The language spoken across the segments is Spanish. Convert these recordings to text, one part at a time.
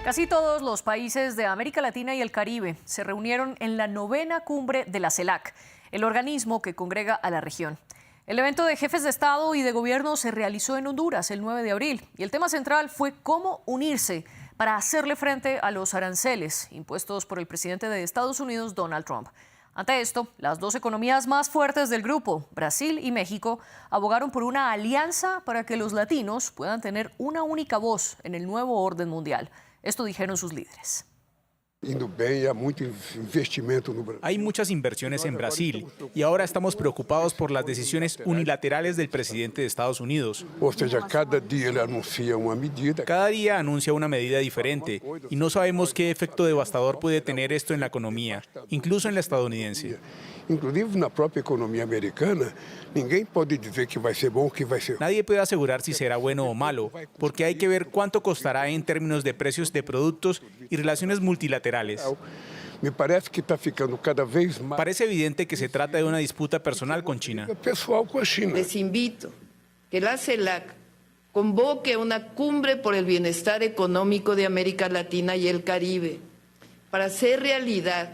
Casi todos los países de América Latina y el Caribe se reunieron en la 9ª cumbre de la CELAC, el organismo que congrega a la región. El evento de jefes de Estado y de Gobierno se realizó en Honduras el 9 de abril y el tema central fue cómo unirse para hacerle frente a los aranceles impuestos por el presidente de Estados Unidos, Donald Trump. Ante esto, las dos economías más fuertes del grupo, Brasil y México, abogaron por una alianza para que los latinos puedan tener una única voz en el nuevo orden mundial. Esto dijeron sus líderes. Hay muchas inversiones en Brasil y ahora estamos preocupados por las decisiones unilaterales del presidente de Estados Unidos. Cada día anuncia una medida diferente y no sabemos qué efecto devastador puede tener esto en la economía, incluso en la estadounidense. Inclusive na própria economia americana, ninguém pode dizer que vai ser bom ou que vai ser. Nadie puede asegurar si será bueno o malo, porque hay que ver cuánto costará en términos de precios de productos y relaciones multilaterales. Me parece que está ficando cada vez más. Parece evidente que se trata de una disputa personal con China. Pessoal com a China. Les invito que la CELAC convoque una cumbre por el bienestar económico de América Latina y el Caribe para hacer realidad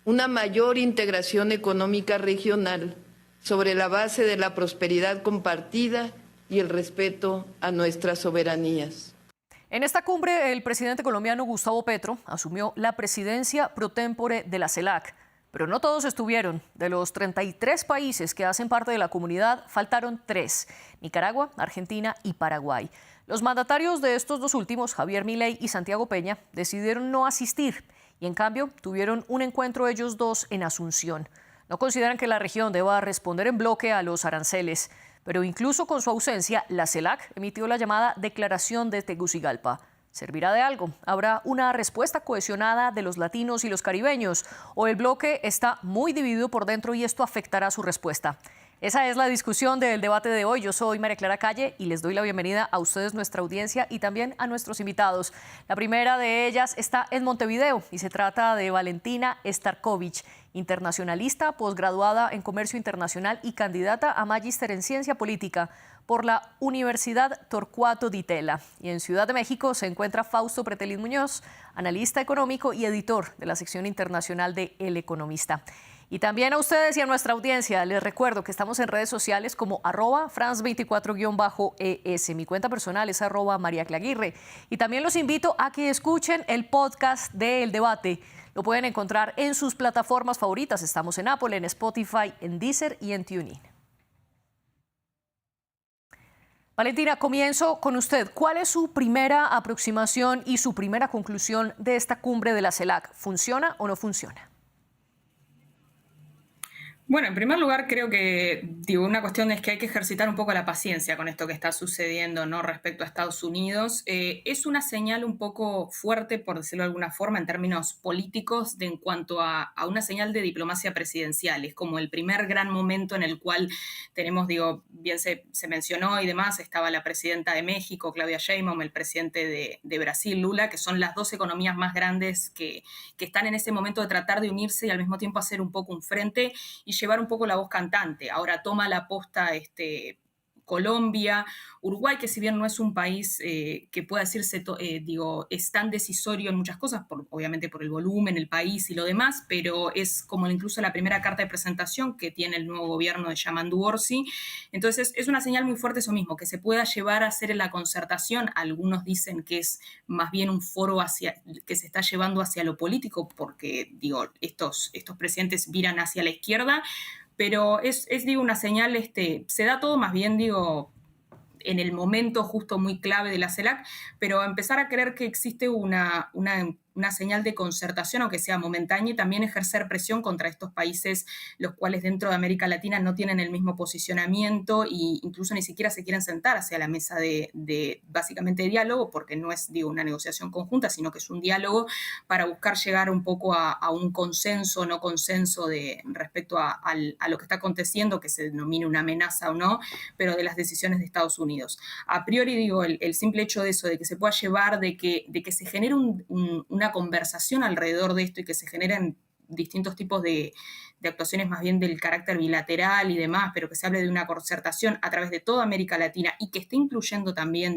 una mayor integración económica regional sobre la base de la prosperidad compartida y el respeto a nuestras soberanías. En esta cumbre, el presidente colombiano Gustavo Petro asumió la presidencia pro tempore de la CELAC, pero no todos estuvieron. De los 33 países que hacen parte de la comunidad, faltaron 3, Nicaragua, Argentina y Paraguay. Los mandatarios de estos dos últimos, Javier Milei y Santiago Peña, decidieron no asistir y en cambio tuvieron un encuentro ellos dos en Asunción. No consideran que la región deba responder en bloque a los aranceles, pero incluso con su ausencia, la CELAC emitió la llamada Declaración de Tegucigalpa. ¿Servirá de algo? ¿Habrá una respuesta cohesionada de los latinos y los caribeños? ¿O el bloque está muy dividido por dentro y esto afectará su respuesta? Esa es la discusión del debate de hoy. Yo soy María Clara Calle y les doy la bienvenida a ustedes, nuestra audiencia, y también a nuestros invitados. La primera de ellas está en Montevideo y se trata de Valentina Starkovich, internacionalista, posgraduada en Comercio Internacional y candidata a magíster en Ciencia Política por la Universidad Torcuato Di Tella. Y en Ciudad de México se encuentra Fausto Pretelín Muñoz, analista económico y editor de la sección internacional de El Economista. Y también a ustedes y a nuestra audiencia les recuerdo que estamos en redes sociales como @France24-ES. Mi cuenta personal es @MariaClaguirre. Y también los invito a que escuchen el podcast del debate. Lo pueden encontrar en sus plataformas favoritas. Estamos en Apple, en Spotify, en Deezer y en TuneIn. Valentina, comienzo con usted. ¿Cuál es su primera aproximación y su primera conclusión de esta cumbre de la CELAC? ¿Funciona o no funciona? Bueno, en primer lugar, creo que una cuestión es que hay que ejercitar un poco la paciencia con esto que está sucediendo, ¿no? Respecto a Estados Unidos. Es una señal un poco fuerte, por decirlo de alguna forma, en términos políticos, en cuanto a una señal de diplomacia presidencial. Es como el primer gran momento en el cual tenemos, bien se mencionó y demás, estaba la presidenta de México, Claudia Sheinbaum, el presidente de Brasil, Lula, que son las dos economías más grandes que están en ese momento de tratar de unirse y al mismo tiempo hacer un poco un frente y llevar un poco la voz cantante. Ahora toma la posta Colombia, Uruguay, que si bien no es un país que pueda decirse, es tan decisorio en muchas cosas, obviamente por el volumen, el país y lo demás, pero es como incluso la primera carta de presentación que tiene el nuevo gobierno de Yamandu Orsi. Entonces es una señal muy fuerte eso mismo, que se pueda llevar a hacer en la concertación. Algunos dicen que es más bien un foro que se está llevando hacia lo político, porque estos presidentes viran hacia la izquierda, pero es una señal, se da todo más bien, en el momento justo muy clave de la CELAC, pero empezar a creer que existe una señal de concertación, aunque sea momentánea, y también ejercer presión contra estos países, los cuales dentro de América Latina no tienen el mismo posicionamiento e incluso ni siquiera se quieren sentar hacia la mesa de básicamente de diálogo, porque no es una negociación conjunta, sino que es un diálogo para buscar llegar un poco a un consenso, no consenso respecto a lo que está aconteciendo, que se denomine una amenaza o no, pero de las decisiones de Estados Unidos. A priori, el simple hecho de eso, de que se pueda llevar, de que se genere una conversación alrededor de esto y que se generen distintos tipos de actuaciones más bien del carácter bilateral y demás, pero que se hable de una concertación a través de toda América Latina y que esté incluyendo también,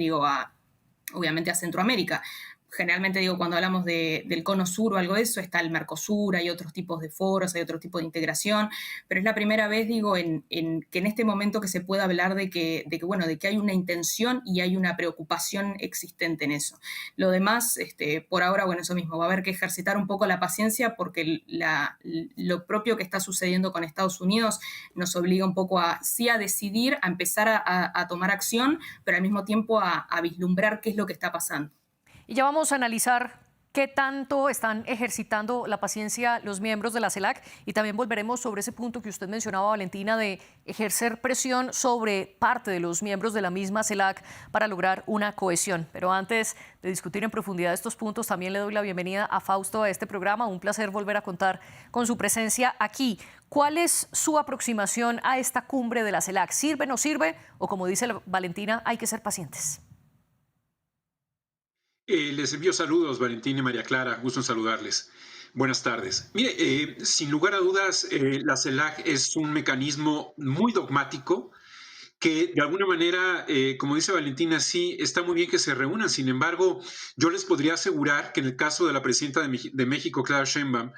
obviamente a Centroamérica. generalmente digo, cuando hablamos del cono sur o algo de eso, está el Mercosur, hay otros tipos de foros, hay otro tipo de integración, pero es la primera vez, digo, que en este momento que se pueda hablar de que hay una intención y hay una preocupación existente en eso. Lo demás, por ahora, bueno, eso mismo, va a haber que ejercitar un poco la paciencia porque lo propio que está sucediendo con Estados Unidos nos obliga un poco a decidir, a empezar a tomar acción, pero al mismo tiempo a vislumbrar qué es lo que está pasando. Y ya vamos a analizar qué tanto están ejercitando la paciencia los miembros de la CELAC y también volveremos sobre ese punto que usted mencionaba, Valentina, de ejercer presión sobre parte de los miembros de la misma CELAC para lograr una cohesión. Pero antes de discutir en profundidad estos puntos, también le doy la bienvenida a Fausto a este programa. Un placer volver a contar con su presencia aquí. ¿Cuál es su aproximación a esta cumbre de la CELAC? ¿Sirve, no sirve? O como dice Valentina, hay que ser pacientes. Les envío saludos, Valentín y María Clara, gusto en saludarles. Buenas tardes. Mire, sin lugar a dudas, la CELAC es un mecanismo muy dogmático que de alguna manera, como dice Valentina, sí, está muy bien que se reúnan. Sin embargo, yo les podría asegurar que en el caso de la presidenta de México, Claudia Sheinbaum,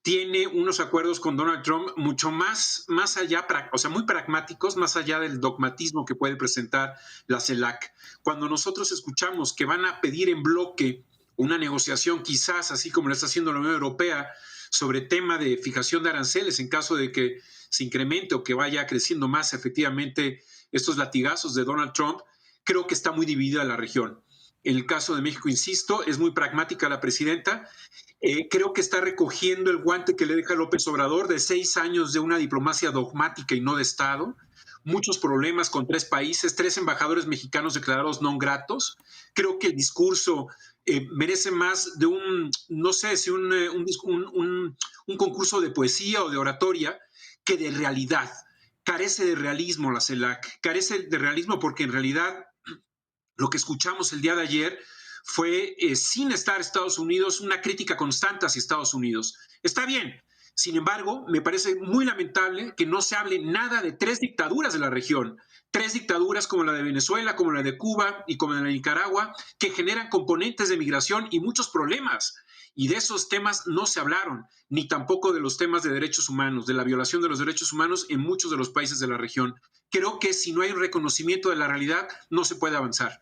tiene unos acuerdos con Donald Trump mucho más allá, o sea, muy pragmáticos, más allá del dogmatismo que puede presentar la CELAC. Cuando nosotros escuchamos que van a pedir en bloque una negociación, quizás así como lo está haciendo la Unión Europea, sobre tema de fijación de aranceles en caso de que se incremente o que vaya creciendo más efectivamente estos latigazos de Donald Trump, creo que está muy dividida la región. En el caso de México, insisto, es muy pragmática la presidenta. Creo que está recogiendo el guante que le deja López Obrador de 6 años de una diplomacia dogmática y no de Estado. Muchos problemas con 3 países, 3 embajadores mexicanos declarados non gratos. Creo que el discurso merece más de un concurso de poesía o de oratoria que de realidad. Carece de realismo la CELAC, carece de realismo porque en realidad lo que escuchamos el día de ayer fue, sin estar Estados Unidos, una crítica constante hacia Estados Unidos. Está bien. Sin embargo, me parece muy lamentable que no se hable nada de 3 dictaduras de la región. 3 dictaduras como la de Venezuela, como la de Cuba y como la de Nicaragua, que generan componentes de migración y muchos problemas. Y de esos temas no se hablaron, ni tampoco de los temas de derechos humanos, de la violación de los derechos humanos en muchos de los países de la región. Creo que si no hay un reconocimiento de la realidad, no se puede avanzar.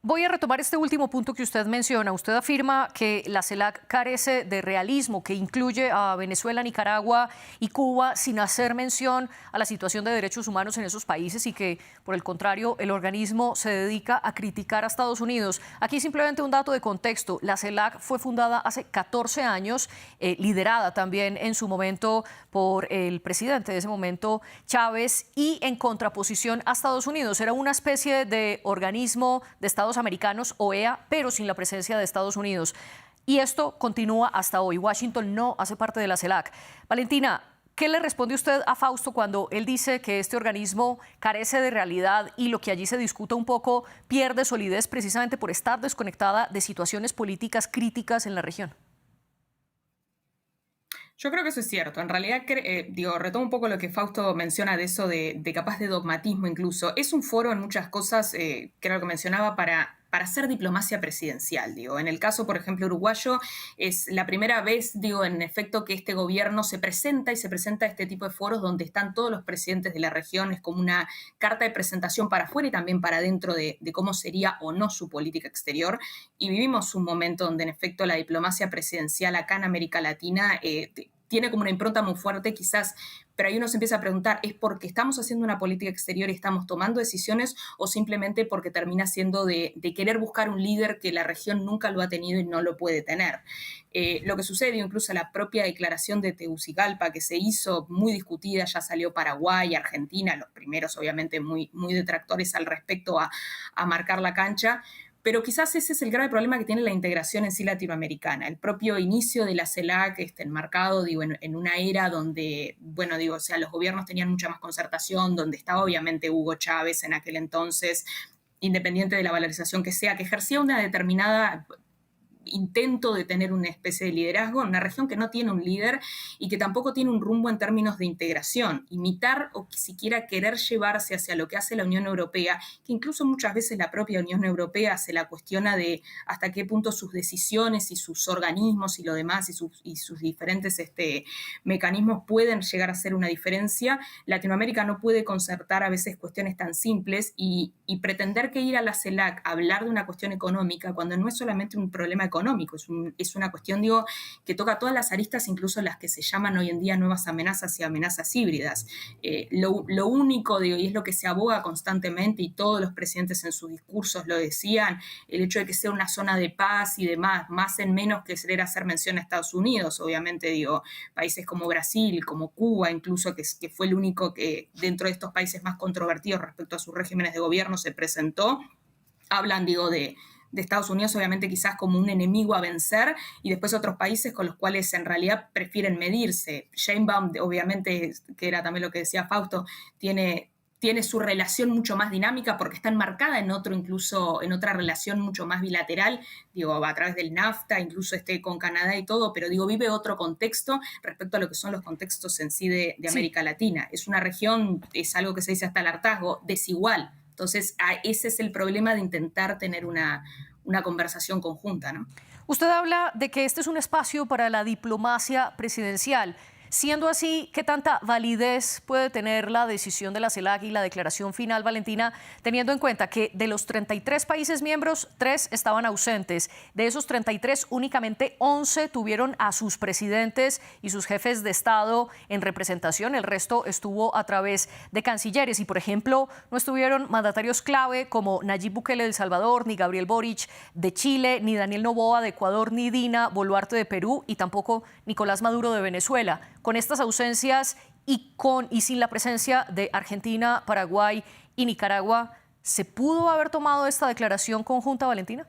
Voy a retomar este último punto que usted menciona. Usted afirma que la CELAC carece de realismo, que incluye a Venezuela, Nicaragua y Cuba sin hacer mención a la situación de derechos humanos en esos países y que, por el contrario, el organismo se dedica a criticar a Estados Unidos. Aquí simplemente un dato de contexto. La CELAC fue fundada hace 14 años, liderada también en su momento por el presidente de ese momento, Chávez, y en contraposición a Estados Unidos. Era una especie de organismo de Estados americanos, OEA, pero sin la presencia de Estados Unidos. Y esto continúa hasta hoy. Washington no hace parte de la CELAC. Valentina, ¿qué le responde usted a Fausto cuando él dice que este organismo carece de realidad y lo que allí se discuta un poco pierde solidez precisamente por estar desconectada de situaciones políticas críticas en la región? Yo creo que eso es cierto. En realidad, retomo un poco lo que Fausto menciona de eso de capaz de dogmatismo incluso. Es un foro en muchas cosas, que era lo que mencionaba, para hacer diplomacia presidencial. En el caso, por ejemplo, uruguayo, es la primera vez, en efecto, que este gobierno se presenta a este tipo de foros donde están todos los presidentes de la región. Es como una carta de presentación para afuera y también para adentro de cómo sería o no su política exterior. Y vivimos un momento donde, en efecto, la diplomacia presidencial acá en América Latina tiene como una impronta muy fuerte quizás, pero ahí uno se empieza a preguntar, ¿es porque estamos haciendo una política exterior y estamos tomando decisiones o simplemente porque termina siendo de querer buscar un líder que la región nunca lo ha tenido y no lo puede tener? Lo que sucede, incluso la propia declaración de Tegucigalpa que se hizo muy discutida, ya salió Paraguay, Argentina, los primeros obviamente muy, muy detractores al respecto a marcar la cancha. Pero quizás ese es el grave problema que tiene la integración en sí latinoamericana. El propio inicio de la CELAC enmarcado en una era donde, los gobiernos tenían mucha más concertación, donde estaba obviamente Hugo Chávez en aquel entonces, independiente de la valorización que sea, que ejercía una determinada intento de tener una especie de liderazgo en una región que no tiene un líder y que tampoco tiene un rumbo en términos de integración. Imitar o siquiera querer llevarse hacia lo que hace la Unión Europea, que incluso muchas veces la propia Unión Europea se la cuestiona de hasta qué punto sus decisiones y sus organismos y lo demás y sus diferentes mecanismos pueden llegar a hacer una diferencia. Latinoamérica no puede concertar a veces cuestiones tan simples y pretender que ir a la CELAC a hablar de una cuestión económica cuando no es solamente un problema económico, es una cuestión, digo, que toca todas las aristas, incluso las que se llaman hoy en día nuevas amenazas y amenazas híbridas. Lo único, digo, y es lo que se aboga constantemente y todos los presidentes en sus discursos lo decían, el hecho de que sea una zona de paz y demás, más en menos que querer hacer mención a Estados Unidos, obviamente, digo, países como Brasil, como Cuba, incluso que fue el único que dentro de estos países más controvertidos respecto a sus regímenes de gobierno se presentó, hablan, digo, de Estados Unidos obviamente quizás como un enemigo a vencer y después otros países con los cuales en realidad prefieren medirse. Sheinbaum, obviamente, que era también lo que decía Fausto, tiene su relación mucho más dinámica porque está enmarcada incluso en otra relación mucho más bilateral, digo, a través del NAFTA, incluso con Canadá y todo, pero digo, vive otro contexto respecto a lo que son los contextos en sí de América Latina. Es una región, es algo que se dice hasta el hartazgo, desigual. Entonces, ese es el problema de intentar tener una conversación conjunta, ¿no? Usted habla de que este es un espacio para la diplomacia presidencial. Siendo así, ¿qué tanta validez puede tener la decisión de la CELAC y la declaración final, Valentina, teniendo en cuenta que de los 33 países miembros, 3 estaban ausentes? De esos 33, únicamente 11 tuvieron a sus presidentes y sus jefes de Estado en representación. El resto estuvo a través de cancilleres. Y, por ejemplo, no estuvieron mandatarios clave como Nayib Bukele de El Salvador, ni Gabriel Boric de Chile, ni Daniel Noboa de Ecuador, ni Dina Boluarte de Perú, y tampoco Nicolás Maduro de Venezuela. Con estas ausencias y sin la presencia de Argentina, Paraguay y Nicaragua, ¿se pudo haber tomado esta declaración conjunta, Valentina?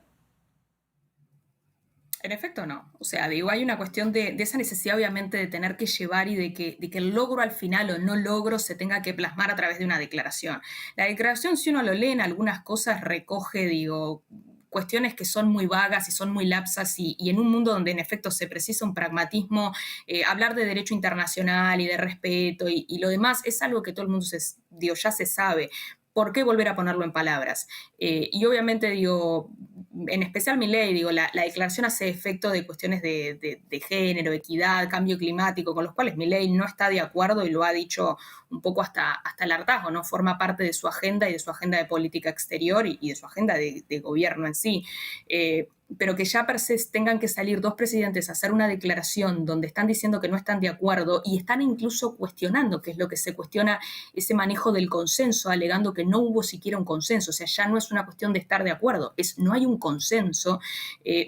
En efecto, no. O sea, digo, hay una cuestión de esa necesidad, obviamente, de tener que llevar y de que el logro al final o no logro se tenga que plasmar a través de una declaración. La declaración, si uno lo lee en algunas cosas, recoge, digo, cuestiones que son muy vagas y son muy lapsas y en un mundo donde en efecto se precisa un pragmatismo, hablar de derecho internacional y de respeto y lo demás es algo que todo el mundo ya se sabe. ¿Por qué volver a ponerlo en palabras? Y obviamente, digo, en especial Milei, digo, la declaración hace efecto de cuestiones de género, equidad, cambio climático, con los cuales Milei no está de acuerdo y lo ha dicho un poco hasta el hartazgo, ¿no? Forma parte de su agenda y de su agenda de política exterior y de su agenda de gobierno en sí. Pero que ya per se tengan que salir dos presidentes a hacer una declaración donde están diciendo que no están de acuerdo y están incluso cuestionando, que es lo que se cuestiona, ese manejo del consenso, alegando que no hubo siquiera un consenso. O sea, ya no es una cuestión de estar de acuerdo, no hay un consenso,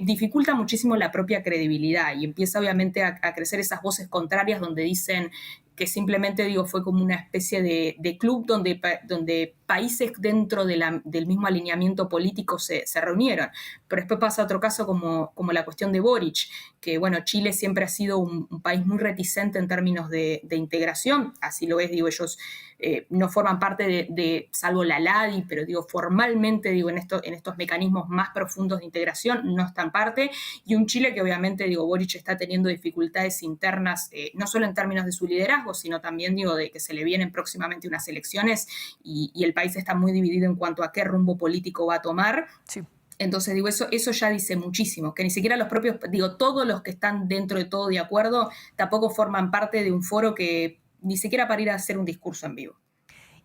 dificulta muchísimo la propia credibilidad y empieza obviamente a crecer esas voces contrarias donde dicen que simplemente, digo, fue como una especie de club donde países dentro del mismo alineamiento político se reunieron. Pero después pasa otro caso como la cuestión de Boric, que, bueno, Chile siempre ha sido un país muy reticente en términos de integración, así lo es, digo, ellos no forman parte salvo la LADI, pero digo, formalmente, digo, en estos mecanismos más profundos de integración no están parte, y un Chile que obviamente, digo, Boric está teniendo dificultades internas, no solo en términos de su liderazgo, sino también, digo, de que se le vienen próximamente unas elecciones y el país está muy dividido en cuanto a qué rumbo político va a tomar. Sí. Entonces, digo, eso ya dice muchísimo, que ni siquiera los propios, digo, todos los que están dentro de todo de acuerdo, tampoco forman parte de un foro que ni siquiera para ir a hacer un discurso en vivo.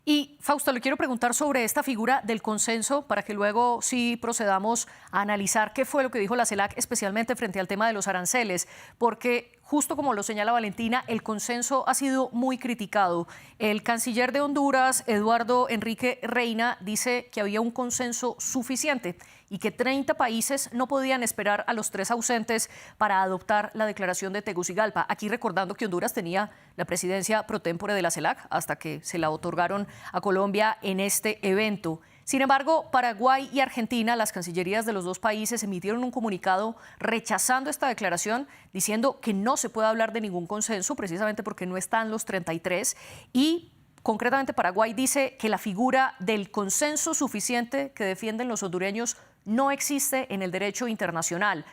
Y, Fausto, le quiero preguntar sobre esta figura del consenso para que luego sí procedamos a analizar qué fue lo que dijo la CELAC, especialmente frente al tema de los aranceles, porque justo como lo señala Valentina, el consenso ha sido muy criticado. El canciller de Honduras, Eduardo Enrique Reina, dice que había un consenso suficiente y que 30 países no podían esperar a los 3 ausentes para adoptar la declaración de Tegucigalpa. Aquí recordando que Honduras tenía la presidencia pro tempore de la CELAC hasta que se la otorgaron a Colombia en este evento. Sin embargo, Paraguay y Argentina, las cancillerías de los dos países, emitieron un comunicado rechazando esta declaración, diciendo que no se puede hablar de ningún consenso, precisamente porque no están los 33, y concretamente Paraguay dice que la figura del consenso suficiente que defienden los hondureños no existe en el derecho internacional.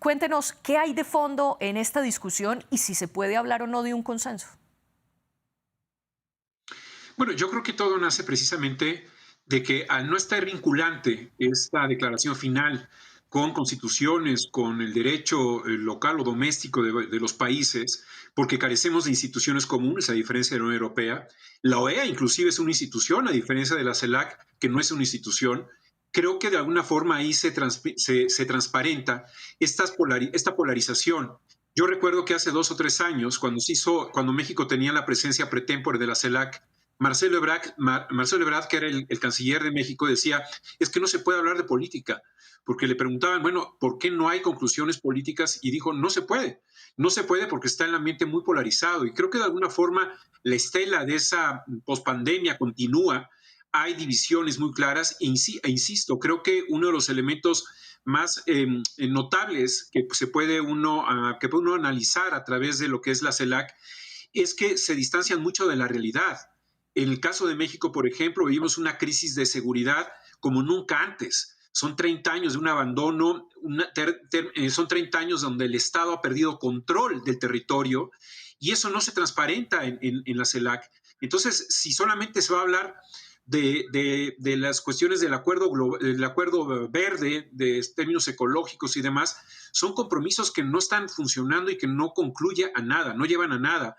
Cuéntenos qué hay de fondo en esta discusión y si se puede hablar o no de un consenso. Bueno, yo creo que todo nace precisamente de que al no estar vinculante esta declaración final con constituciones, con el derecho local o doméstico de los países, porque carecemos de instituciones comunes a diferencia de la Unión Europea. La OEA inclusive es una institución, a diferencia de la CELAC, que no es una institución. Creo que de alguna forma ahí se transparenta esta polarización. Yo recuerdo que hace 2 o 3 años, cuando México tenía la presencia pretémpore de la CELAC, Marcelo Ebrard, que era el canciller de México, decía, es que no se puede hablar de política, porque le preguntaban, bueno, ¿por qué no hay conclusiones políticas? Y dijo, no se puede porque está el ambiente muy polarizado. Y creo que de alguna forma la estela de esa pospandemia continúa, hay divisiones muy claras, e insisto, creo que uno de los elementos más notables que puede uno analizar a través de lo que es la CELAC es que se distancian mucho de la realidad. En el caso de México, por ejemplo, vivimos una crisis de seguridad como nunca antes. Son 30 años de un abandono, son 30 años donde el Estado ha perdido control del territorio y eso no se transparenta en la CELAC. Entonces, si solamente se va a hablar de las cuestiones del acuerdo verde, de términos ecológicos y demás, son compromisos que no están funcionando y que no concluyen a nada, no llevan a nada.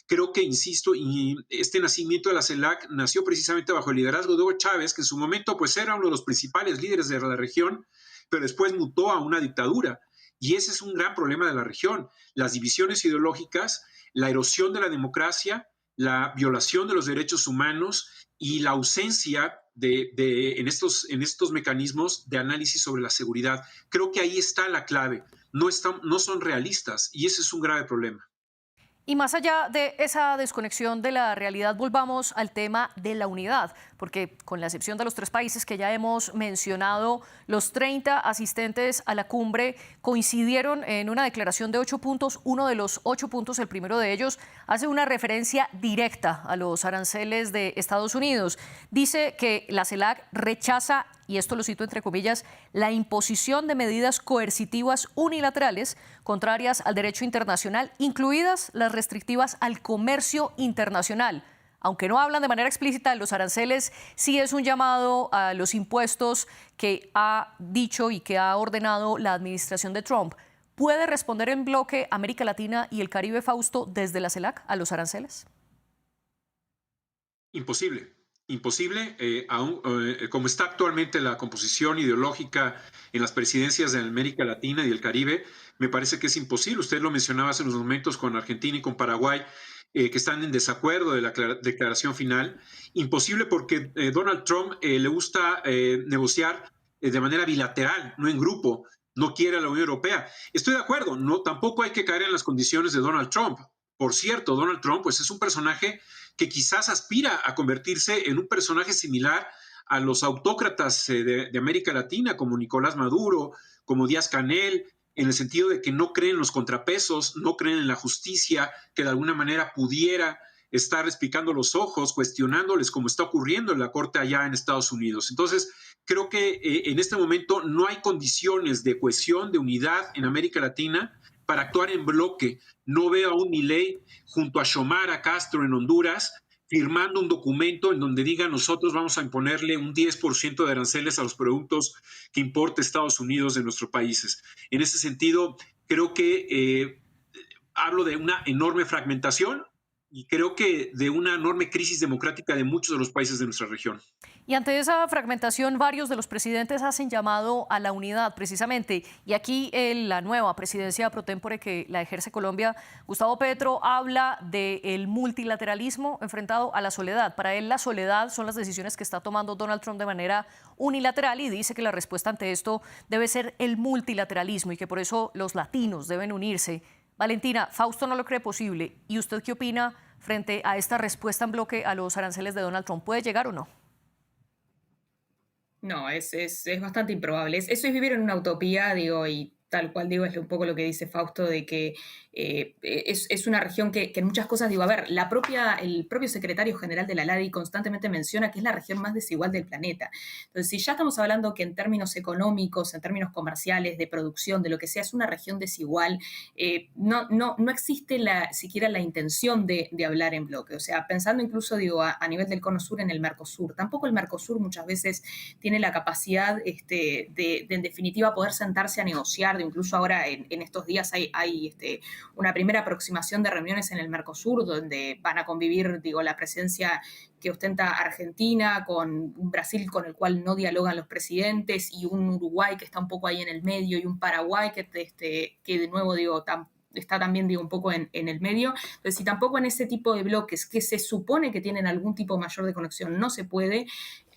Creo que, insisto, y este nacimiento de la CELAC nació precisamente bajo el liderazgo de Hugo Chávez, que en su momento pues era uno de los principales líderes de la región, pero después mutó a una dictadura. Y ese es un gran problema de la región. Las divisiones ideológicas, la erosión de la democracia, la violación de los derechos humanos y la ausencia en estos mecanismos de análisis sobre la seguridad. Creo que ahí está la clave. No son realistas y ese es un grave problema. Y más allá de esa desconexión de la realidad, volvamos al tema de la unidad, porque con la excepción de los 3 países que ya hemos mencionado, los 30 asistentes a la cumbre coincidieron en una declaración de 8 puntos. Uno de los 8 puntos, el primero de ellos, hace una referencia directa a los aranceles de Estados Unidos. Dice que la CELAC rechaza, y esto lo cito entre comillas, la imposición de medidas coercitivas unilaterales contrarias al derecho internacional, incluidas las restrictivas al comercio internacional. Aunque no hablan de manera explícita de los aranceles, sí es un llamado a los impuestos que ha dicho y que ha ordenado la administración de Trump. ¿Puede responder en bloque América Latina y el Caribe, Fausto, desde la CELAC a los aranceles? Imposible. Como está actualmente la composición ideológica en las presidencias de América Latina y el Caribe, me parece que es imposible. Usted lo mencionaba hace unos momentos con Argentina y con Paraguay, que están en desacuerdo de la declaración final. Imposible porque Donald Trump le gusta negociar de manera bilateral, no en grupo. No quiere a la Unión Europea. Estoy de acuerdo, tampoco hay que caer en las condiciones de Donald Trump. Por cierto, Donald Trump pues, es un personaje que quizás aspira a convertirse en un personaje similar a los autócratas de América Latina, como Nicolás Maduro, como Díaz-Canel, en el sentido de que no creen en los contrapesos, no creen en la justicia, que de alguna manera pudiera estar despicando los ojos, cuestionándoles como está ocurriendo en la corte allá en Estados Unidos. Entonces, creo que en este momento no hay condiciones de cohesión, de unidad en América Latina para actuar en bloque. No veo a un Milei junto a Xiomara Castro en Honduras firmando un documento en donde diga nosotros vamos a imponerle un 10% de aranceles a los productos que importa Estados Unidos de nuestros países. En ese sentido, creo que hablo de una enorme fragmentación y creo que de una enorme crisis democrática de muchos de los países de nuestra región. Y ante esa fragmentación, varios de los presidentes hacen llamado a la unidad, precisamente. Y aquí la nueva presidencia pro tempore que la ejerce Colombia, Gustavo Petro, habla del multilateralismo enfrentado a la soledad. Para él, la soledad son las decisiones que está tomando Donald Trump de manera unilateral y dice que la respuesta ante esto debe ser el multilateralismo y que por eso los latinos deben unirse. Valentina, Fausto no lo cree posible. ¿Y usted qué opina frente a esta respuesta en bloque a los aranceles de Donald Trump? ¿Puede llegar o no? No, es bastante improbable. Eso es vivir en una utopía, digo, y tal cual digo, es un poco lo que dice Fausto, de que es una región que en muchas cosas, digo, a ver, el propio secretario general de la LADI constantemente menciona que es la región más desigual del planeta. Entonces, si ya estamos hablando que en términos económicos, en términos comerciales, de producción, de lo que sea, es una región desigual, no existe siquiera la intención de hablar en bloque. O sea, pensando incluso, digo, a nivel del Cono Sur en el Mercosur. Tampoco el Mercosur muchas veces tiene la capacidad de en definitiva, poder sentarse a negociar. Incluso ahora en estos días hay una primera aproximación de reuniones en el Mercosur, donde van a convivir, digo, la presencia que ostenta Argentina con un Brasil con el cual no dialogan los presidentes, y un Uruguay que está un poco ahí en el medio, y un Paraguay que de nuevo, digo, está también, digo, un poco en el medio. Entonces, si tampoco en ese tipo de bloques que se supone que tienen algún tipo mayor de conexión no se puede,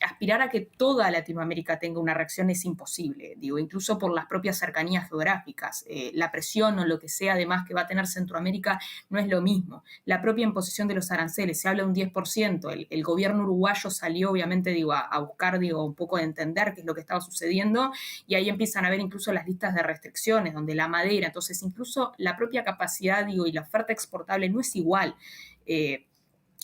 aspirar a que toda Latinoamérica tenga una reacción es imposible, digo, incluso por las propias cercanías geográficas. La presión o lo que sea además que va a tener Centroamérica no es lo mismo. La propia imposición de los aranceles, se habla de un 10%, el gobierno uruguayo salió obviamente, digo, a buscar, digo, un poco de entender qué es lo que estaba sucediendo, y ahí empiezan a ver incluso las listas de restricciones, donde la madera, entonces incluso la propia capacidad, digo, y la oferta exportable no es igual.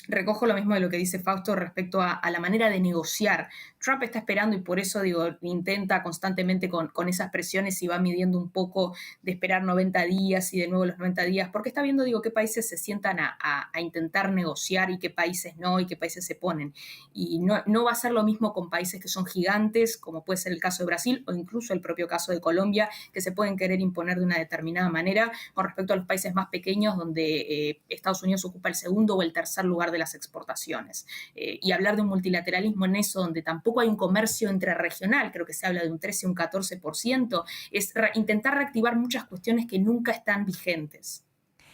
Recojo lo mismo de lo que dice Fausto respecto a la manera de negociar. Trump está esperando, y por eso, digo, intenta constantemente con esas presiones y va midiendo un poco de esperar 90 días y de nuevo los 90 días, porque está viendo, digo, qué países se sientan a intentar negociar y qué países no, y qué países se ponen. Y no va a ser lo mismo con países que son gigantes, como puede ser el caso de Brasil o incluso el propio caso de Colombia, que se pueden querer imponer de una determinada manera con respecto a los países más pequeños, donde Estados Unidos ocupa el segundo o el tercer lugar de las exportaciones. Y hablar de un multilateralismo en eso, donde tampoco hay un comercio intrarregional, creo que se habla de un 13 o un 14%, es intentar reactivar muchas cuestiones que nunca están vigentes.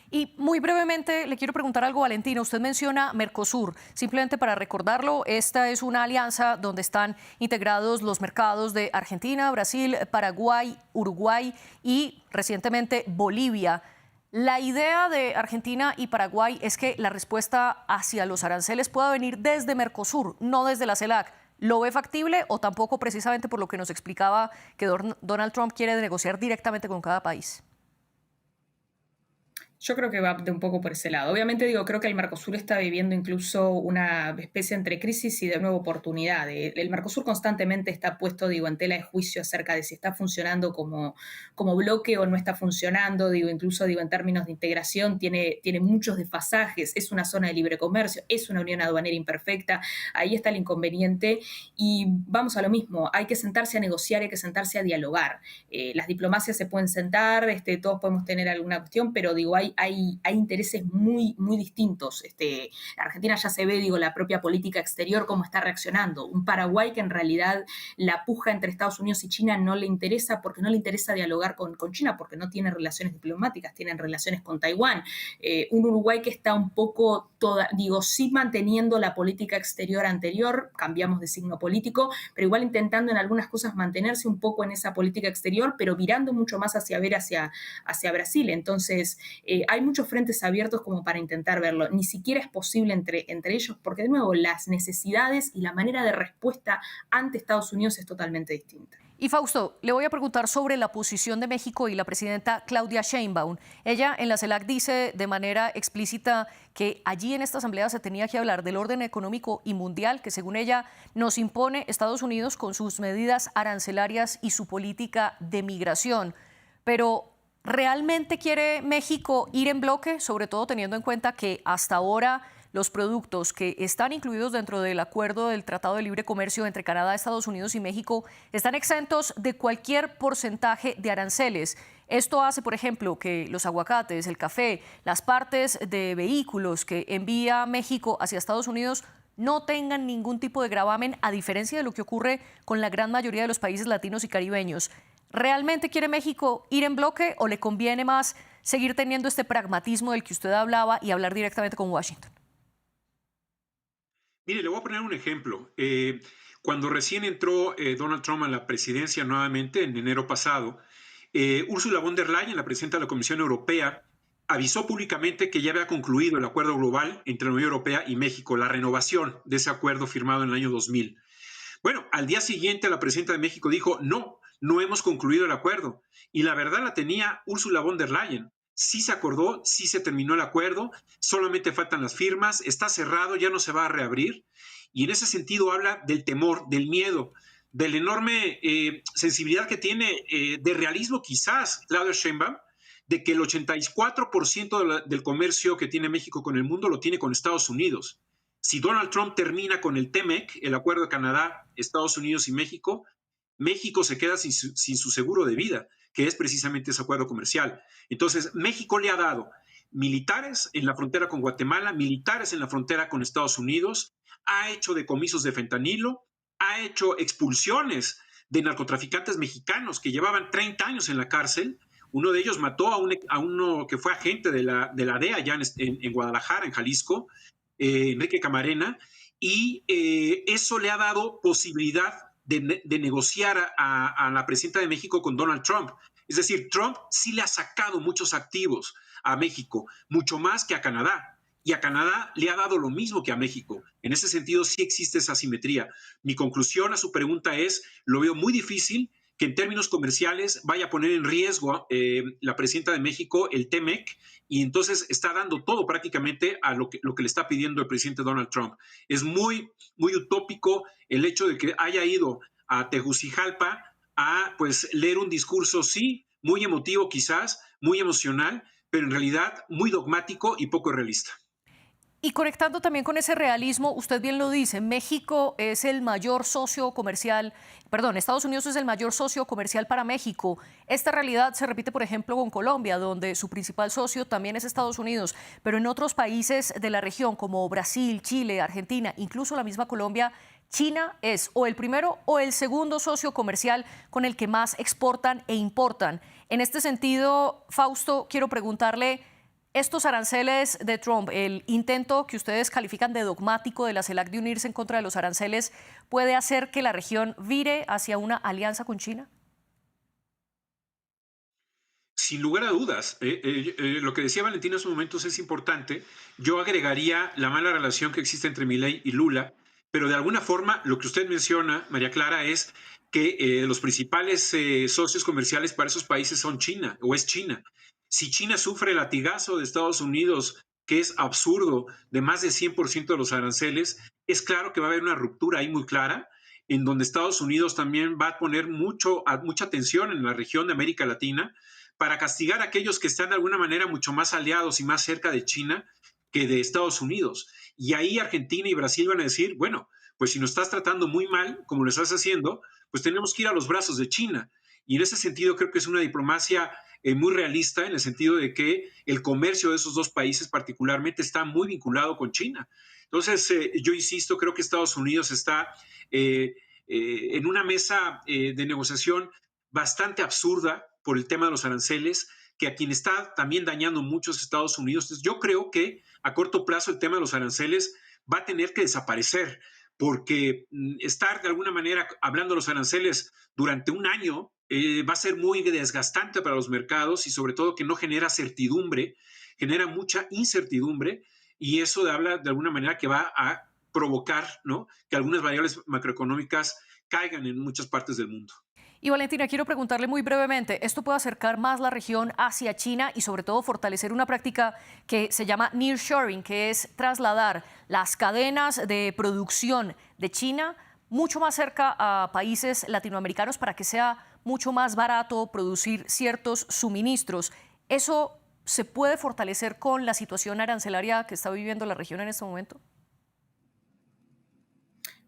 Y muy brevemente le quiero preguntar algo, Valentina. Usted menciona Mercosur. Simplemente para recordarlo, esta es una alianza donde están integrados los mercados de Argentina, Brasil, Paraguay, Uruguay y recientemente Bolivia. La idea de Argentina y Paraguay es que la respuesta hacia los aranceles pueda venir desde Mercosur, no desde la CELAC. ¿Lo ve factible o tampoco, precisamente por lo que nos explicaba que Donald Trump quiere negociar directamente con cada país? Yo creo que va de un poco por ese lado. Obviamente, digo, creo que el Mercosur está viviendo incluso una especie entre crisis y de nuevo oportunidad. El Mercosur constantemente está puesto, digo, en tela de juicio acerca de si está funcionando como bloque o no está funcionando. Digo, incluso, digo, en términos de integración tiene muchos desfasajes. Es una zona de libre comercio, es una unión aduanera imperfecta. Ahí está el inconveniente. Y vamos a lo mismo, hay que sentarse a negociar, hay que sentarse a dialogar. Las diplomacias se pueden sentar, todos podemos tener alguna cuestión, pero digo, hay intereses muy, muy distintos. Argentina ya se ve, digo, la propia política exterior, cómo está reaccionando. Un Paraguay que en realidad la puja entre Estados Unidos y China no le interesa, porque no le interesa dialogar con China, porque no tiene relaciones diplomáticas, tienen relaciones con Taiwán. Un Uruguay que está un poco, sí manteniendo la política exterior anterior, cambiamos de signo político, pero igual intentando en algunas cosas mantenerse un poco en esa política exterior, pero virando mucho más hacia Brasil. Entonces, hay muchos frentes abiertos como para intentar verlo. Ni siquiera es posible entre ellos, porque de nuevo las necesidades y la manera de respuesta ante Estados Unidos es totalmente distinta. Y Fausto, le voy a preguntar sobre la posición de México y la presidenta Claudia Sheinbaum. Ella en la CELAC dice de manera explícita que allí en esta asamblea se tenía que hablar del orden económico y mundial que, según ella, nos impone Estados Unidos con sus medidas arancelarias y su política de migración. Pero ¿realmente quiere México ir en bloque, sobre todo teniendo en cuenta que hasta ahora los productos que están incluidos dentro del acuerdo del Tratado de Libre Comercio entre Canadá, Estados Unidos y México están exentos de cualquier porcentaje de aranceles? Esto hace, por ejemplo, que los aguacates, el café, las partes de vehículos que envía México hacia Estados Unidos no tengan ningún tipo de gravamen, a diferencia de lo que ocurre con la gran mayoría de los países latinos y caribeños. ¿Realmente quiere México ir en bloque o le conviene más seguir teniendo este pragmatismo del que usted hablaba y hablar directamente con Washington? Mire, le voy a poner un ejemplo. Cuando recién entró Donald Trump a la presidencia nuevamente en enero pasado, Ursula von der Leyen, la presidenta de la Comisión Europea, avisó públicamente que ya había concluido el acuerdo global entre la Unión Europea y México, la renovación de ese acuerdo firmado en el año 2000. Bueno, al día siguiente la presidenta de México dijo, no no hemos concluido el acuerdo. Y la verdad la tenía Ursula von der Leyen. Sí se acordó, sí se terminó el acuerdo, solamente faltan las firmas, está cerrado, ya no se va a reabrir. Y en ese sentido habla del temor, del miedo, de la enorme sensibilidad que tiene, de realismo quizás, Claudia Sheinbaum, de que el 84% del comercio que tiene México con el mundo lo tiene con Estados Unidos. Si Donald Trump termina con el TEMEC, el acuerdo de Canadá, Estados Unidos y México, México se queda sin su seguro de vida, que es precisamente ese acuerdo comercial. Entonces, México le ha dado militares en la frontera con Guatemala, militares en la frontera con Estados Unidos, ha hecho decomisos de fentanilo, ha hecho expulsiones de narcotraficantes mexicanos que llevaban 30 años en la cárcel. Uno de ellos mató a uno que fue agente de la DEA allá en Guadalajara, en Jalisco, Enrique Camarena, y eso le ha dado posibilidad de negociar a la presidenta de México con Donald Trump. Es decir, Trump sí le ha sacado muchos activos a México, mucho más que a Canadá. Y a Canadá le ha dado lo mismo que a México. En ese sentido sí existe esa asimetría. Mi conclusión a su pregunta es, lo veo muy difícil que en términos comerciales vaya a poner en riesgo la presidenta de México, el TEMEC, y entonces está dando todo prácticamente a lo que le está pidiendo el presidente Donald Trump. Es muy, muy utópico el hecho de que haya ido a Tegucigalpa a pues leer un discurso, sí, muy emotivo quizás, muy emocional, pero en realidad muy dogmático y poco realista. Y conectando también con ese realismo, usted bien lo dice, México es el mayor socio comercial, Estados Unidos es el mayor socio comercial para México. Esta realidad se repite, por ejemplo, con Colombia, donde su principal socio también es Estados Unidos, pero en otros países de la región, como Brasil, Chile, Argentina, incluso la misma Colombia, China es o el primero o el segundo socio comercial con el que más exportan e importan. En este sentido, Fausto, quiero preguntarle, estos aranceles de Trump, el intento que ustedes califican de dogmático de la CELAC de unirse en contra de los aranceles, ¿puede hacer que la región vire hacia una alianza con China? Sin lugar a dudas. Lo que decía Valentina en sus momentos es importante. Yo agregaría la mala relación que existe entre Milei y Lula, pero de alguna forma lo que usted menciona, María Clara, es que los principales socios comerciales para esos países son China, o es China. Si China sufre el latigazo de Estados Unidos, que es absurdo, de más del 100% de los aranceles, es claro que va a haber una ruptura ahí muy clara, en donde Estados Unidos también va a poner mucha atención en la región de América Latina para castigar a aquellos que están de alguna manera mucho más aliados y más cerca de China que de Estados Unidos. Y ahí Argentina y Brasil van a decir, bueno, pues si nos estás tratando muy mal, como lo estás haciendo, pues tenemos que ir a los brazos de China. Y en ese sentido creo que es una diplomacia muy realista, en el sentido de que el comercio de esos dos países particularmente está muy vinculado con China. Entonces, yo insisto, creo que Estados Unidos está en una mesa de negociación bastante absurda por el tema de los aranceles, que a quien está también dañando mucho es Estados Unidos. Entonces, yo creo que a corto plazo el tema de los aranceles va a tener que desaparecer, porque estar de alguna manera hablando de los aranceles durante un año va a ser muy desgastante para los mercados y sobre todo que no genera certidumbre, genera mucha incertidumbre y eso habla de alguna manera que va a provocar, ¿no?, que algunas variables macroeconómicas caigan en muchas partes del mundo. Y Valentina, quiero preguntarle muy brevemente, ¿esto puede acercar más la región hacia China y sobre todo fortalecer una práctica que se llama nearshoring, que es trasladar las cadenas de producción de China mucho más cerca a países latinoamericanos para que sea mucho más barato producir ciertos suministros? ¿Eso se puede fortalecer con la situación arancelaria que está viviendo la región en este momento?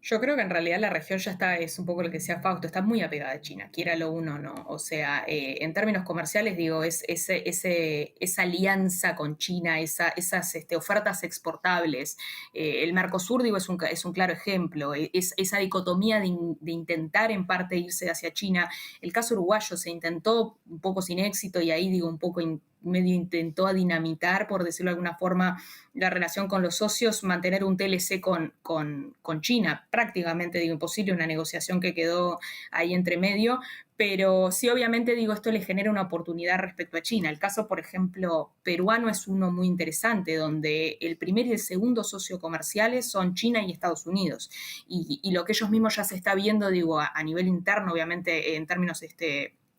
Yo creo que en realidad la región ya está, es un poco lo que decía Fausto, está muy apegada a China, quiéralo uno o no. O sea, en términos comerciales, digo, esa alianza con China, esas ofertas exportables. El Mercosur, digo, es un claro ejemplo. Esa dicotomía de intentar en parte irse hacia China. El caso uruguayo se intentó un poco sin éxito y ahí, digo, un poco medio intentó dinamitar, por decirlo de alguna forma, la relación con los socios, mantener un TLC con China. Prácticamente, digo, imposible, una negociación que quedó ahí entre medio, pero sí, obviamente, digo, esto le genera una oportunidad respecto a China. El caso, por ejemplo, peruano es uno muy interesante, donde el primer y el segundo socio comerciales son China y Estados Unidos. Y lo que ellos mismos ya se está viendo, digo, a nivel interno, obviamente, en términos,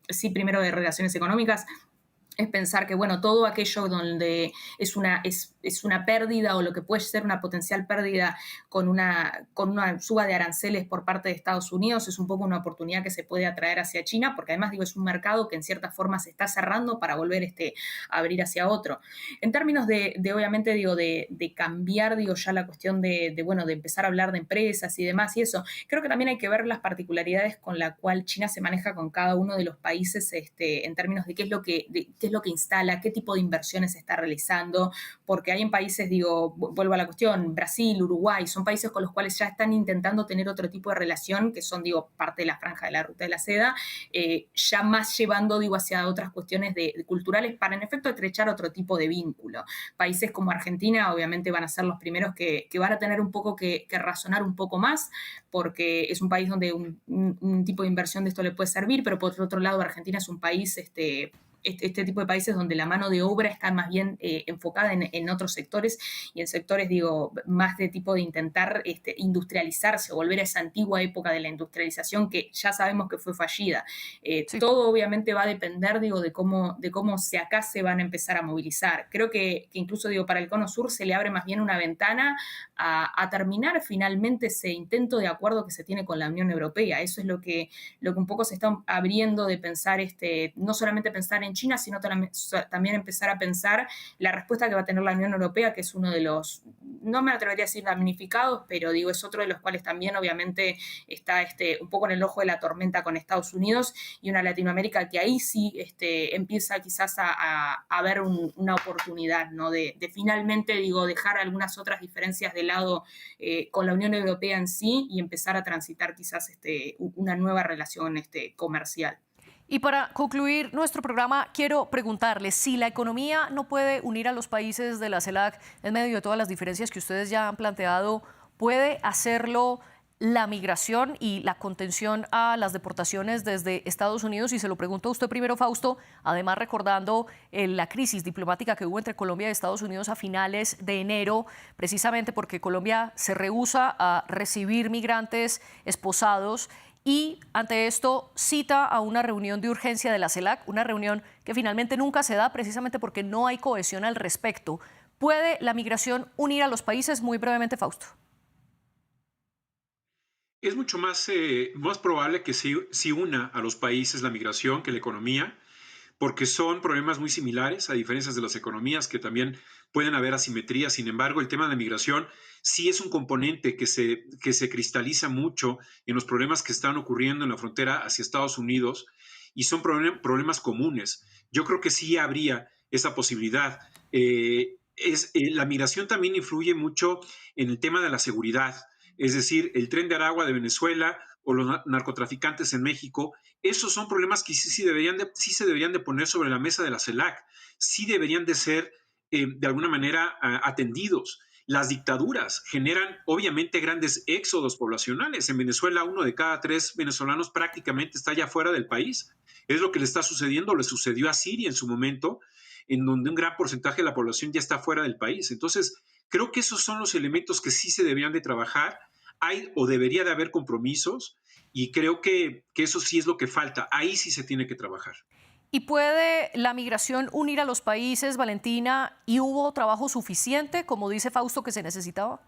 sí, primero de relaciones económicas, es pensar que, bueno, todo aquello donde es una pérdida o lo que puede ser una potencial pérdida con una suba de aranceles por parte de Estados Unidos es un poco una oportunidad que se puede atraer hacia China, porque además, digo, es un mercado que en cierta forma se está cerrando para volver a abrir hacia otro. En términos de obviamente, digo, de cambiar, digo, ya la cuestión de empezar a hablar de empresas y demás y eso, creo que también hay que ver las particularidades con la cual China se maneja con cada uno de los países en términos de qué es lo que instala, qué tipo de inversiones está realizando, porque hay en países, digo, vuelvo a la cuestión, Brasil, Uruguay, son países con los cuales ya están intentando tener otro tipo de relación, que son, digo, parte de la franja de la ruta de la seda, ya más llevando, digo, hacia otras cuestiones culturales para, en efecto, estrechar otro tipo de vínculo. Países como Argentina, obviamente, van a ser los primeros que van a tener un poco que razonar un poco más, porque es un país donde un tipo de inversión de esto le puede servir, pero por otro lado, Argentina es un país este tipo de países donde la mano de obra está más bien enfocada en otros sectores y en sectores, digo, más de tipo de intentar industrializarse o volver a esa antigua época de la industrialización que ya sabemos que fue fallida. Sí. Todo obviamente va a depender, digo, de cómo acá se van a empezar a movilizar. Creo que incluso, digo, para el Cono Sur se le abre más bien una ventana a terminar finalmente ese intento de acuerdo que se tiene con la Unión Europea. Eso es lo que un poco se está abriendo de pensar, no solamente pensar en China, sino también empezar a pensar la respuesta que va a tener la Unión Europea, que es uno de los, no me atrevería a decir damnificados, pero digo, es otro de los cuales también obviamente está un poco en el ojo de la tormenta con Estados Unidos, y una Latinoamérica que ahí sí empieza quizás a ver una oportunidad, ¿no? De finalmente, digo, dejar algunas otras diferencias de lado con la Unión Europea en sí y empezar a transitar quizás una nueva relación comercial. Y para concluir nuestro programa, quiero preguntarles si la economía no puede unir a los países de la CELAC en medio de todas las diferencias que ustedes ya han planteado, ¿puede hacerlo la migración y la contención a las deportaciones desde Estados Unidos? Y se lo pregunto a usted primero, Fausto, además recordando la crisis diplomática que hubo entre Colombia y Estados Unidos a finales de enero, precisamente porque Colombia se rehúsa a recibir migrantes esposados. Y ante esto cita a una reunión de urgencia de la CELAC, una reunión que finalmente nunca se da precisamente porque no hay cohesión al respecto. ¿Puede la migración unir a los países? Muy brevemente, Fausto. Es mucho más probable que sí una a los países la migración que la economía, porque son problemas muy similares, a diferencia de las economías, que también pueden haber asimetrías. Sin embargo, el tema de la migración sí es un componente que se cristaliza mucho en los problemas que están ocurriendo en la frontera hacia Estados Unidos, y son problemas comunes. Yo creo que sí habría esa posibilidad. La migración también influye mucho en el tema de la seguridad. Es decir, el Tren de Aragua de Venezuela o los narcotraficantes en México, esos son problemas que sí se deberían de poner sobre la mesa de la CELAC, sí deberían de ser de alguna manera atendidos. Las dictaduras generan obviamente grandes éxodos poblacionales. En Venezuela, 1 de cada 3 venezolanos prácticamente está ya fuera del país. Es lo que le está sucediendo, le sucedió a Siria en su momento, en donde un gran porcentaje de la población ya está fuera del país. Entonces, creo que esos son los elementos que sí se deberían de trabajar. Hay o debería de haber compromisos, y creo que eso sí es lo que falta. Ahí sí se tiene que trabajar. ¿Y puede la migración unir a los países, Valentina? ¿Y hubo trabajo suficiente, como dice Fausto, que se necesitaba?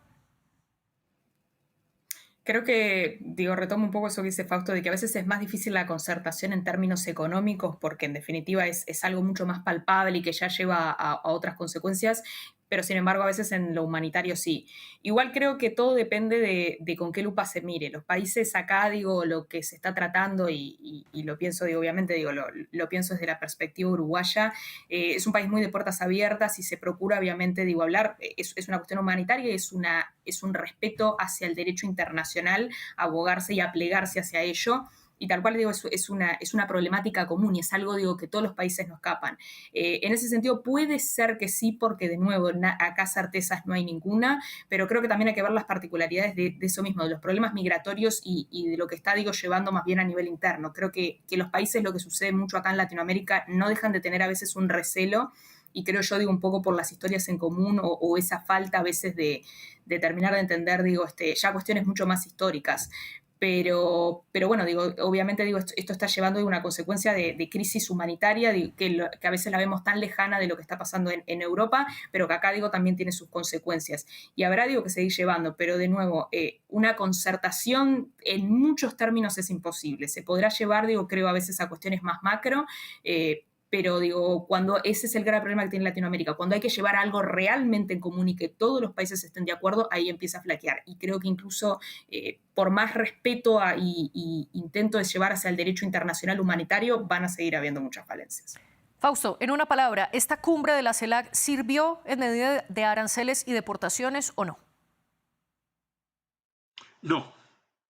Creo que, digo, retomo un poco eso que dice Fausto, de que a veces es más difícil la concertación en términos económicos, porque en definitiva es algo mucho más palpable y que ya lleva a otras consecuencias, pero sin embargo a veces en lo humanitario sí. Igual creo que todo depende de con qué lupa se mire. Los países acá, digo, lo que se está tratando, y lo pienso, digo, obviamente, digo, lo pienso desde la perspectiva uruguaya, es un país muy de puertas abiertas y se procura, obviamente, digo, hablar, es una cuestión humanitaria, es un respeto hacia el derecho internacional, abogarse y aplegarse hacia ello. y tal cual digo, es una problemática común y es algo, digo, que todos los países nos escapan. En ese sentido puede ser que sí, porque de nuevo, acá certezas no hay ninguna, pero creo que también hay que ver las particularidades de eso mismo, de los problemas migratorios y de lo que está, digo, llevando más bien a nivel interno. Creo que los países, lo que sucede mucho acá en Latinoamérica, no dejan de tener a veces un recelo, y creo yo, digo, un poco por las historias en común o esa falta a veces de terminar de entender, digo, ya cuestiones mucho más históricas. Pero bueno, digo, obviamente, digo, esto está llevando a una consecuencia de crisis humanitaria, que a veces la vemos tan lejana de lo que está pasando en Europa, pero que acá, digo, también tiene sus consecuencias. Y habrá, digo, que seguir llevando, pero de nuevo, una concertación en muchos términos es imposible. Se podrá llevar, digo, creo a veces a cuestiones más macro, pero digo, cuando ese es el gran problema que tiene Latinoamérica, cuando hay que llevar algo realmente en común y que todos los países estén de acuerdo, ahí empieza a flaquear. Y creo que incluso por más respeto y intento de llevar hacia el derecho internacional humanitario, van a seguir habiendo muchas falencias. Fausto, en una palabra, ¿esta cumbre de la CELAC sirvió en medida de aranceles y deportaciones o no? No,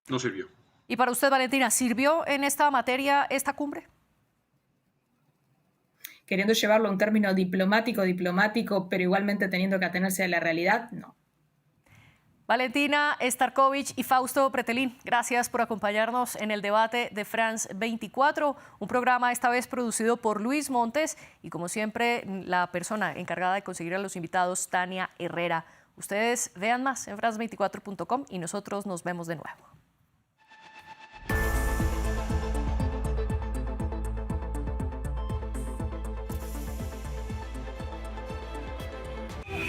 no sirvió. Y para usted, Valentina, ¿sirvió en esta materia esta cumbre? Queriendo llevarlo a un término diplomático, pero igualmente teniendo que atenerse a la realidad, no. Valentina Starkovich y Fausto Pretelín, gracias por acompañarnos en el debate de France 24, un programa esta vez producido por Luis Montes y, como siempre, la persona encargada de conseguir a los invitados, Tania Herrera. Ustedes vean más en france24.com y nosotros nos vemos de nuevo.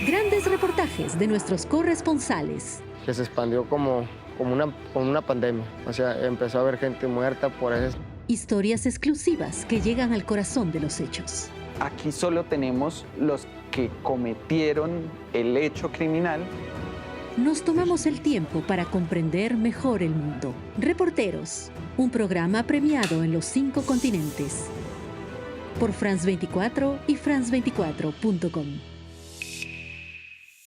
Grandes reportajes de nuestros corresponsales. Que se expandió como una pandemia. O sea, empezó a haber gente muerta por eso. Historias exclusivas que llegan al corazón de los hechos. Aquí solo tenemos los que cometieron el hecho criminal. Nos tomamos el tiempo para comprender mejor el mundo. Reporteros, un programa premiado en los 5 continentes. Por France 24 y france24.com.